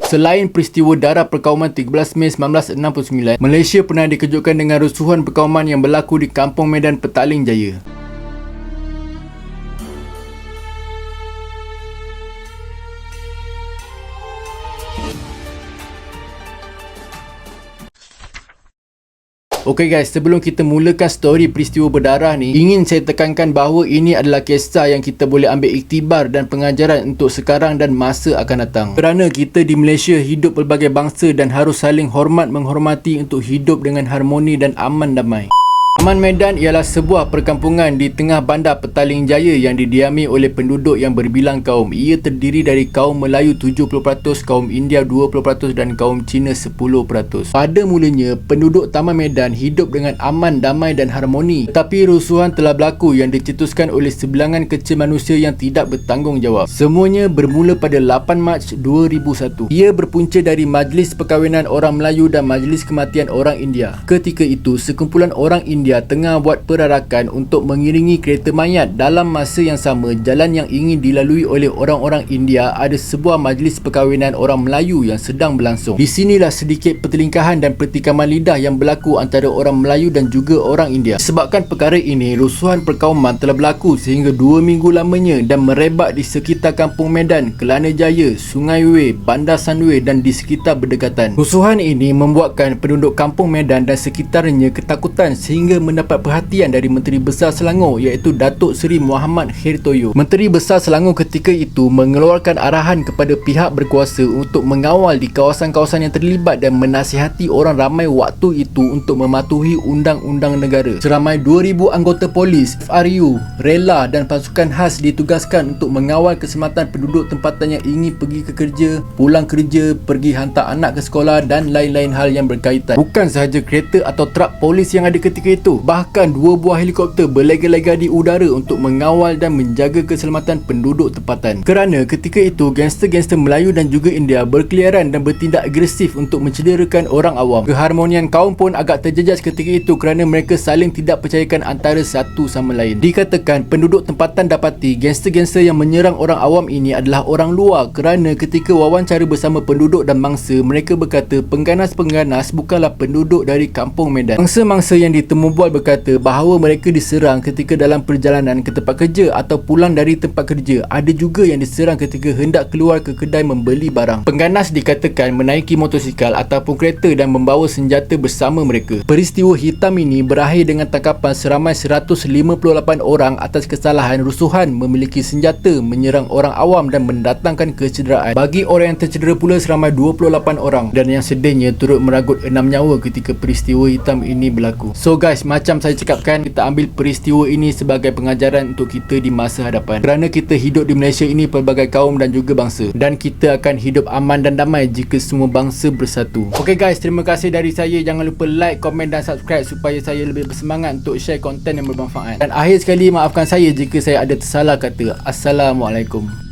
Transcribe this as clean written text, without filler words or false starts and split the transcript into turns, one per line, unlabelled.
Selain peristiwa darah perkauman 13 Mei 1969, Malaysia pernah dikejutkan dengan rusuhan perkauman yang berlaku di Kampung Medan Petaling Jaya. Okey guys, sebelum kita mulakan story peristiwa berdarah ni, ingin saya tekankan bahawa ini adalah kisah yang kita boleh ambil iktibar dan pengajaran untuk sekarang dan masa akan datang. Kerana kita di Malaysia hidup pelbagai bangsa dan harus saling hormat menghormati untuk hidup dengan harmoni dan aman damai. Taman Medan ialah sebuah perkampungan di tengah bandar Petaling Jaya yang didiami oleh penduduk yang berbilang kaum. Ia terdiri dari kaum Melayu 70%, kaum India 20% dan kaum Cina 10%. Pada mulanya, penduduk Taman Medan hidup dengan aman, damai dan harmoni. Tetapi rusuhan telah berlaku yang dicetuskan oleh sebilangan kecil manusia yang tidak bertanggungjawab. Semuanya bermula pada 8 Mac 2001. Ia berpunca dari Majlis Perkahwinan Orang Melayu dan Majlis Kematian Orang India. Ketika itu, sekumpulan orang India tengah buat perarakan untuk mengiringi kereta mayat. Dalam masa yang sama, jalan yang ingin dilalui oleh orang-orang India ada sebuah majlis perkahwinan orang Melayu yang sedang berlangsung. Di sinilah sedikit pertelingkahan dan pertikaman lidah yang berlaku antara orang Melayu dan juga orang India. Sebabkan perkara ini, rusuhan perkauman telah berlaku sehingga 2 minggu lamanya dan merebak di sekitar Kampung Medan, Kelana Jaya, Sungai Wei, Bandar Sunway dan di sekitar berdekatan. Rusuhan ini membuatkan penduduk Kampung Medan dan sekitarnya ketakutan sehingga mendapat perhatian dari Menteri Besar Selangor iaitu Datuk Seri Muhammad Khair Toyo. Menteri Besar Selangor ketika itu mengeluarkan arahan kepada pihak berkuasa untuk mengawal di kawasan-kawasan yang terlibat dan menasihati orang ramai waktu itu untuk mematuhi undang-undang negara. Seramai 2,000 anggota polis, FRU, rela dan pasukan khas ditugaskan untuk mengawal keselamatan penduduk tempatan yang ingin pergi ke kerja, pulang kerja, pergi hantar anak ke sekolah dan lain-lain hal yang berkaitan. Bukan sahaja kereta atau truk polis yang ada ketika itu, bahkan 2 buah helikopter berlega-lega di udara untuk mengawal dan menjaga keselamatan penduduk tempatan. Kerana ketika itu gangster-gangster Melayu dan juga India berkeliaran dan bertindak agresif untuk mencederakan orang awam. Keharmonian kaum pun agak terjejas ketika itu kerana mereka saling tidak percayakan antara satu sama lain. Dikatakan penduduk tempatan dapati gangster-gangster yang menyerang orang awam ini adalah orang luar kerana ketika wawancara bersama penduduk dan mangsa, mereka berkata pengganas-pengganas bukanlah penduduk dari Kampung Medan. Mangsa-mangsa yang ditemu bual berkata bahawa mereka diserang ketika dalam perjalanan ke tempat kerja atau pulang dari tempat kerja. Ada juga yang diserang ketika hendak keluar ke kedai membeli barang. Pengganas dikatakan menaiki motosikal ataupun kereta dan membawa senjata bersama mereka. Peristiwa hitam ini berakhir dengan tangkapan seramai 158 orang atas kesalahan rusuhan, memiliki senjata, menyerang orang awam dan mendatangkan kecederaan. Bagi orang yang tercedera pula seramai 28 orang dan yang sedihnya turut meragut 6 nyawa ketika peristiwa hitam ini berlaku. So guys, macam saya cakapkan, kita ambil peristiwa ini sebagai pengajaran untuk kita di masa hadapan. Kerana kita hidup di Malaysia ini pelbagai kaum dan juga bangsa, dan kita akan hidup aman dan damai jika semua bangsa bersatu. Ok guys, terima kasih dari saya. Jangan lupa like, komen dan subscribe supaya saya lebih bersemangat untuk share konten yang bermanfaat. Dan akhir sekali, maafkan saya jika saya ada tersalah kata. Assalamualaikum.